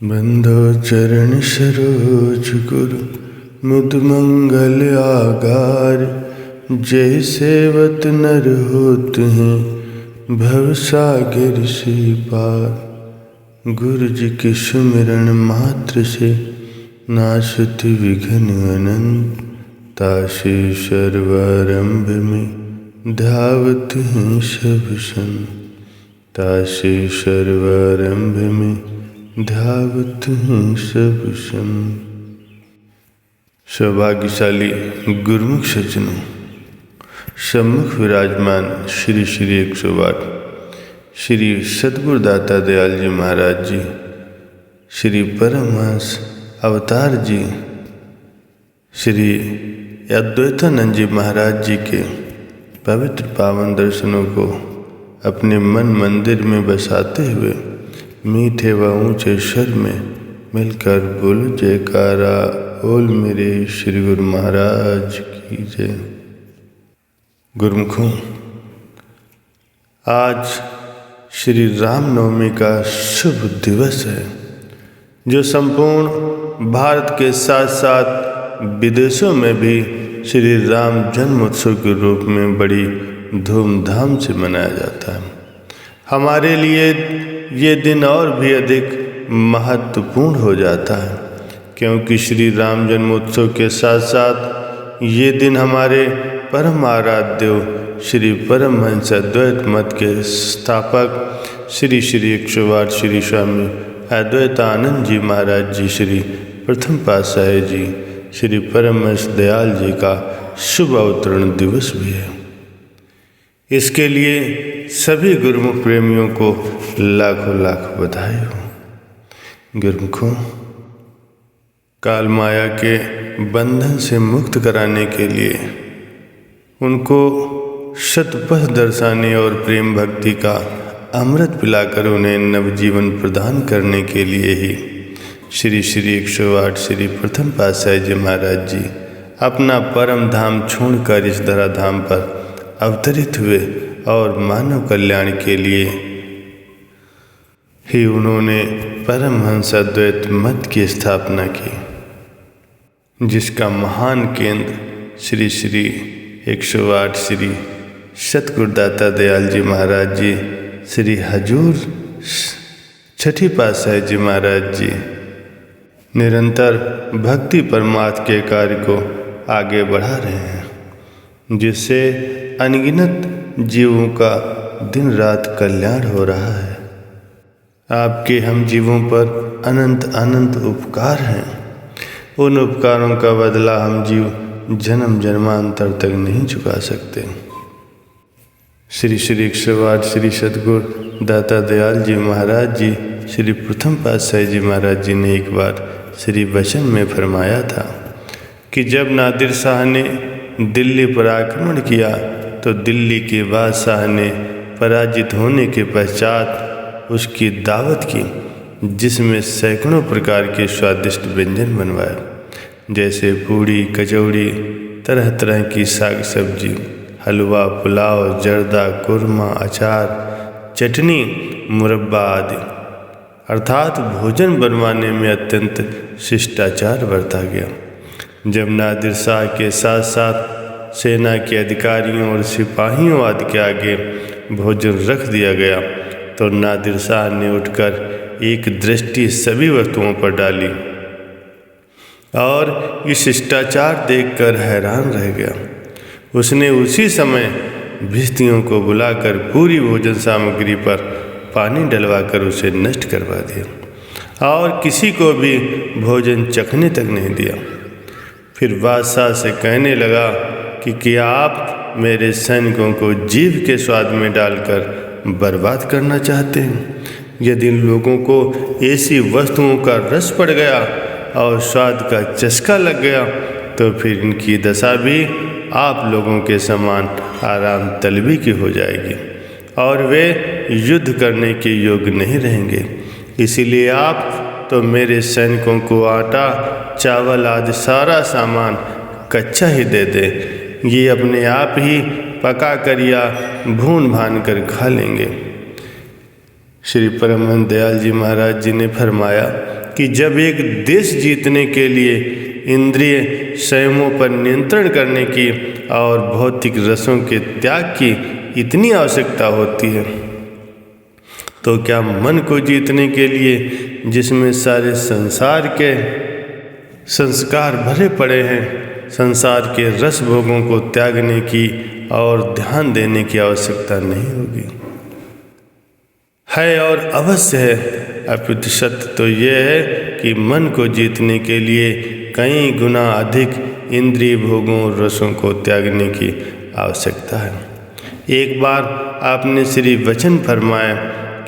बंधो चरण सरोज गुरु मुद मंगल आगार। जय सेवत नर होत हैं भव सागर से पार। गुरु जी के सुमिरन मात्र से नाशत विघ्न अनंत। तासे सर्वारंभ में धावत हैं सब संत। तासे सर्वारंभ में धावत हैं सब संत। सौभाग्यशाली गुरुमुख सज्जनों, सम्मुख विराजमान श्री श्री 108 श्री सद्गुरुदाता दयाल जी महाराज जी, श्री परमहंस अवतार जी, श्री अद्वैतानंद जी महाराज जी के पवित्र पावन दर्शनों को अपने मन मंदिर में बसाते हुए मीठे व ऊंचे स्वर में मिलकर बोलो जयकारा। बोल मेरे श्री गुरु महाराज की जय। गुरुमुखों, आज श्री रामनवमी का शुभ दिवस है, जो संपूर्ण भारत के साथ साथ विदेशों में भी श्री राम जन्मोत्सव के रूप में बड़ी धूमधाम से मनाया जाता है। हमारे लिए ये दिन और भी अधिक महत्वपूर्ण हो जाता है, क्योंकि श्री राम जन्मोत्सव के साथ साथ ये दिन हमारे परम आराध्य श्री परमहंस अद्वैत मत के स्थापक श्री श्री 108 श्री स्वामी अद्वैतानंद जी महाराज जी, श्री प्रथम पातशाही जी, श्री परमहंस दयाल जी का शुभ अवतरण दिवस भी है। इसके लिए सभी गुरुमुख प्रेमियों को लाखों लाख बधाई हो। गुरुमुखों, काल माया के बंधन से मुक्त कराने के लिए उनको शतपथ दर्शाने और प्रेम भक्ति का अमृत पिलाकर उन्हें नवजीवन प्रदान करने के लिए ही श्री श्री 108 श्री प्रथम पातशाही जी महाराज जी अपना परम धाम छोड़कर इस धराधाम पर अवतरित हुए और मानव कल्याण के लिए ही उन्होंने परमहंस अद्वैत मत की स्थापना की, जिसका महान केंद्र श्री श्री 108 श्री सद्गुरुदाता दयाल जी महाराज जी, श्री हजूर छठी पातशाही जी महाराज जी निरंतर भक्ति परमार्थ के कार्य को आगे बढ़ा रहे हैं, जिससे अनगिनत जीवों का दिन रात कल्याण हो रहा है। आपके हम जीवों पर अनंत अनंत उपकार हैं। उन उपकारों का बदला हम जीव जन्म जन्मांतर तक नहीं चुका सकते। श्री श्री 108 श्री सद्गुरु दाता दयाल जी महाराज जी, श्री प्रथम पातशाही जी महाराज जी ने एक बार श्री वचन में फरमाया था कि जब नादिर शाह ने दिल्ली पर आक्रमण किया तो दिल्ली के बादशाह ने पराजित होने के पश्चात उसकी दावत की, जिसमें सैकड़ों प्रकार के स्वादिष्ट व्यंजन बनवाए, जैसे पूड़ी, कचौड़ी, तरह तरह की साग सब्जी, हलवा, पुलाव, जर्दा, कुरमा, अचार, चटनी, मुरब्बा आदि। अर्थात भोजन बनवाने में अत्यंत शिष्टाचार बरता गया। जब नादिर शाह के साथ साथ सेना के अधिकारियों और सिपाहियों आदि के आगे भोजन रख दिया गया तो नादिर शाह ने उठकर एक दृष्टि सभी वस्तुओं पर डाली और ये शिष्टाचार देखकर हैरान रह गया। उसने उसी समय भिस्तियों को बुलाकर पूरी भोजन सामग्री पर पानी डलवाकर उसे नष्ट करवा दिया और किसी को भी भोजन चखने तक नहीं दिया। फिर बादशाह से कहने लगा कि क्या आप मेरे सैनिकों को जीभ के स्वाद में डालकर बर्बाद करना चाहते हैं? यदि लोगों को ऐसी वस्तुओं का रस पड़ गया और स्वाद का चस्का लग गया तो फिर इनकी दशा भी आप लोगों के समान आराम तलबी की हो जाएगी और वे युद्ध करने के योग्य नहीं रहेंगे। इसीलिए आप तो मेरे सैनिकों को आटा, चावल आदि सारा सामान कच्चा ही दे दें। ये अपने आप ही पका कर या भून भान कर खा लेंगे। श्री परमहंस दयाल जी महाराज जी ने फरमाया कि जब एक देश जीतने के लिए इंद्रिय संयमों पर नियंत्रण करने की और भौतिक रसों के त्याग की इतनी आवश्यकता होती है, तो क्या मन को जीतने के लिए, जिसमें सारे संसार के संस्कार भरे पड़े हैं, संसार के रस भोगों को त्यागने की और ध्यान देने की आवश्यकता नहीं होगी? है और अवश्य है। अपितु सत्य तो यह है कि मन को जीतने के लिए कई गुना अधिक इंद्रिय भोगों और रसों को त्यागने की आवश्यकता है। एक बार आपने श्री वचन फरमाया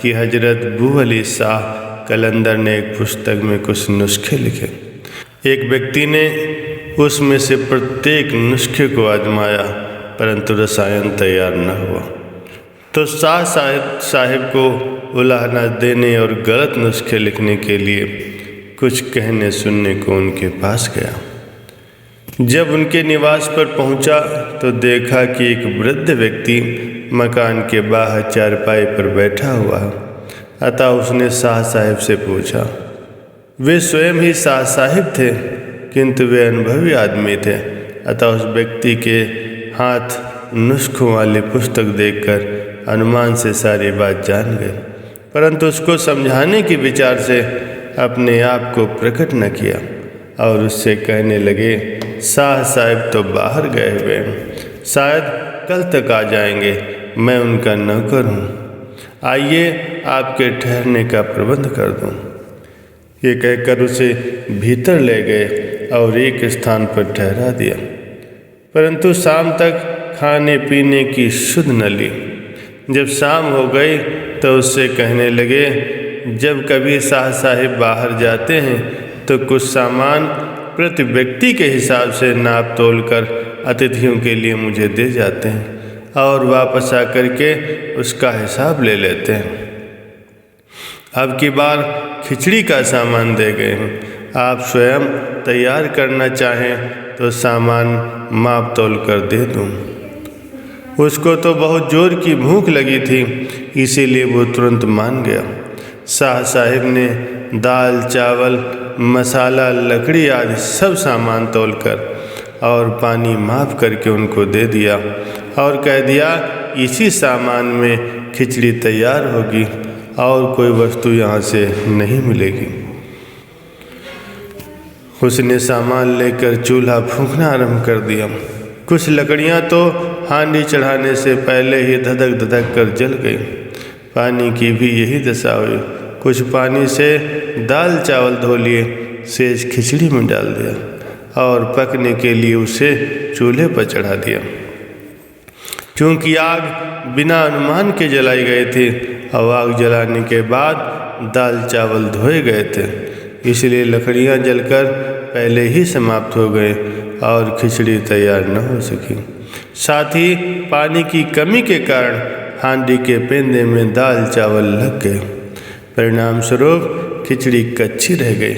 कि हजरत बू अली शाह कलंदर ने एक पुस्तक में कुछ नुस्खे लिखे। एक व्यक्ति ने उसमें से प्रत्येक नुस्खे को आजमाया, परंतु रसायन तैयार न हुआ। तो शाह साहिब को उलाहना देने और गलत नुस्खे लिखने के लिए कुछ कहने सुनने को उनके पास गया। जब उनके निवास पर पहुंचा तो देखा कि एक वृद्ध व्यक्ति मकान के बाहर चारपाई पर बैठा हुआ है। अतः उसने शाह साहिब से पूछा। वे स्वयं ही शाह साहिब थे, किंतु वे अनुभवी आदमी थे। अतः उस व्यक्ति के हाथ नुस्खों वाली पुस्तक देखकर अनुमान से सारी बात जान गए, परंतु उसको समझाने के विचार से अपने आप को प्रकट न किया और उससे कहने लगे, शाह साहिब तो बाहर गए हुए हैं, शायद कल तक आ जाएंगे, मैं उनका नौकर हूँ, आइए आपके ठहरने का प्रबंध कर दूँ। ये कहकर उसे भीतर ले गए और एक स्थान पर ठहरा दिया, परंतु शाम तक खाने पीने की सुध न ली। जब शाम हो गई तो उससे कहने लगे, जब कभी शाह साहिब बाहर जाते हैं तो कुछ सामान प्रति व्यक्ति के हिसाब से नाप तोल कर अतिथियों के लिए मुझे दे जाते हैं और वापस आकर के उसका हिसाब ले लेते हैं। अब की बार खिचड़ी का सामान दे गए हैं, आप स्वयं तैयार करना चाहें तो सामान माप तोल कर दे दूँ। उसको तो बहुत जोर की भूख लगी थी, इसीलिए वो तुरंत मान गया। शाह साहिब ने दाल, चावल, मसाला, लकड़ी आदि सब सामान तोलकर और पानी माफ करके उनको दे दिया और कह दिया, इसी सामान में खिचड़ी तैयार होगी और कोई वस्तु यहाँ से नहीं मिलेगी। उसने सामान लेकर चूल्हा फूंकना आरंभ कर दिया। कुछ लकड़ियाँ तो हांडी चढ़ाने से पहले ही धधक धधक कर जल गई। पानी की भी यही दशा हुई। कुछ पानी से दाल चावल धो लिए, सेज खिचड़ी में डाल दिया और पकने के लिए उसे चूल्हे पर चढ़ा दिया। क्योंकि आग बिना अनुमान के जलाई गई थी और आग जलाने के बाद दाल चावल धोए गए थे, इसलिए लकड़ियाँ जलकर पहले ही समाप्त हो गए और खिचड़ी तैयार न हो सकी। साथ ही पानी की कमी के कारण हांडी के पेंदे में दाल चावल लग गए। परिणाम स्वरूप खिचड़ी कच्ची रह गई।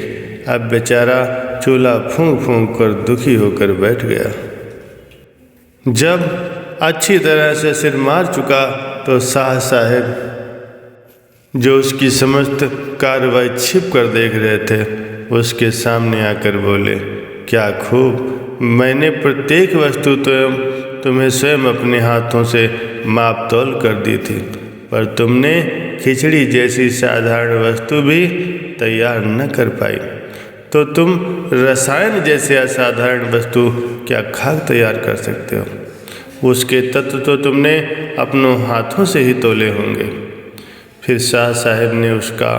अब बेचारा चूल्हा फूंक फूंक कर दुखी होकर बैठ गया। जब अच्छी तरह से सिर मार चुका तो शाह साहिब, जो उसकी समस्त कार्रवाई छिप कर देख रहे थे, उसके सामने आकर बोले, क्या खूब, मैंने प्रत्येक वस्तु तुम्हें स्वयं अपने हाथों से माप तोल कर दी थी, पर तुमने खिचड़ी जैसी साधारण वस्तु भी तैयार न कर पाई, तो तुम रसायन जैसे असाधारण वस्तु क्या खाक तैयार कर सकते हो? उसके तत्व तो तुमने अपनों हाथों से ही तोले होंगे। फिर शाह साहिब ने उसका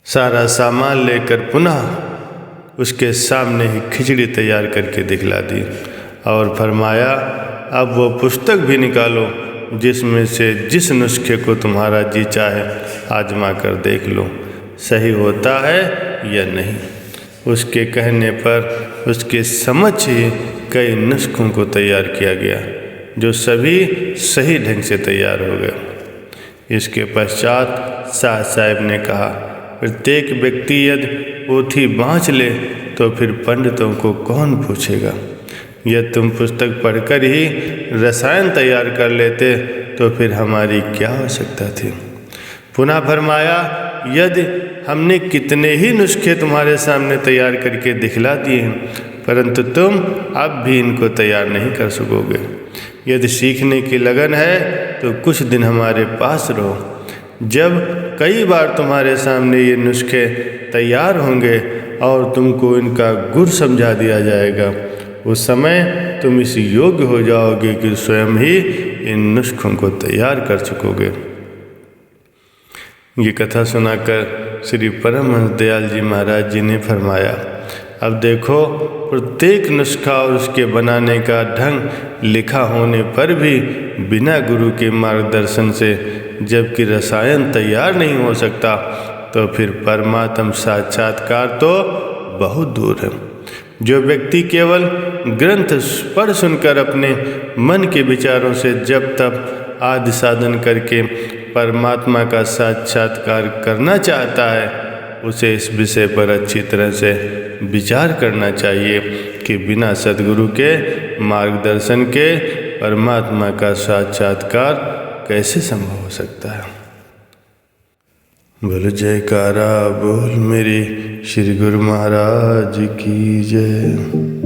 सारा सामान लेकर पुनः उसके सामने ही खिचड़ी तैयार करके दिखला दी और फरमाया, अब वो पुस्तक भी निकालो जिसमें से जिस नुस्खे को तुम्हारा जी चाहे आजमा कर देख लो, सही होता है या नहीं। उसके कहने पर उसके समक्ष ही कई नुस्खों को तैयार किया गया, जो सभी सही ढंग से तैयार हो गए। इसके पश्चात शाह साहिब ने कहा, प्रत्येक व्यक्ति यदि पोथी बाँच ले तो फिर पंडितों को कौन पूछेगा? यदि तुम पुस्तक पढ़कर ही रसायन तैयार कर लेते तो फिर हमारी क्या आवश्यकता थी? पुनः फरमाया, यदि हमने कितने ही नुस्खे तुम्हारे सामने तैयार करके दिखला दिए हैं, परंतु तुम अब भी इनको तैयार नहीं कर सकोगे। यदि सीखने की लगन है तो कुछ दिन हमारे पास रहो। जब कई बार तुम्हारे सामने ये नुस्खे तैयार होंगे और तुमको इनका गुर समझा दिया जाएगा, उस समय तुम इस योग्य हो जाओगे कि स्वयं ही इन नुस्खों को तैयार कर सकोगे। ये कथा सुनाकर श्री परमहंस दयाल जी महाराज जी ने फरमाया, अब देखो, प्रत्येक नुस्खा और उसके बनाने का ढंग लिखा होने पर भी बिना गुरु के मार्गदर्शन से जबकि रसायन तैयार नहीं हो सकता, तो फिर परमात्म साक्षात्कार तो बहुत दूर है। जो व्यक्ति केवल ग्रंथ पढ़ सुनकर अपने मन के विचारों से जब तब आदि साधन करके परमात्मा का साक्षात्कार करना चाहता है, उसे इस विषय पर अच्छी तरह से विचार करना चाहिए कि बिना सद्गुरु के मार्गदर्शन के परमात्मा का साक्षात्कार कैसे संभव हो सकता है। बोल जयकारा बोल मेरे श्री गुरु महाराज की जय।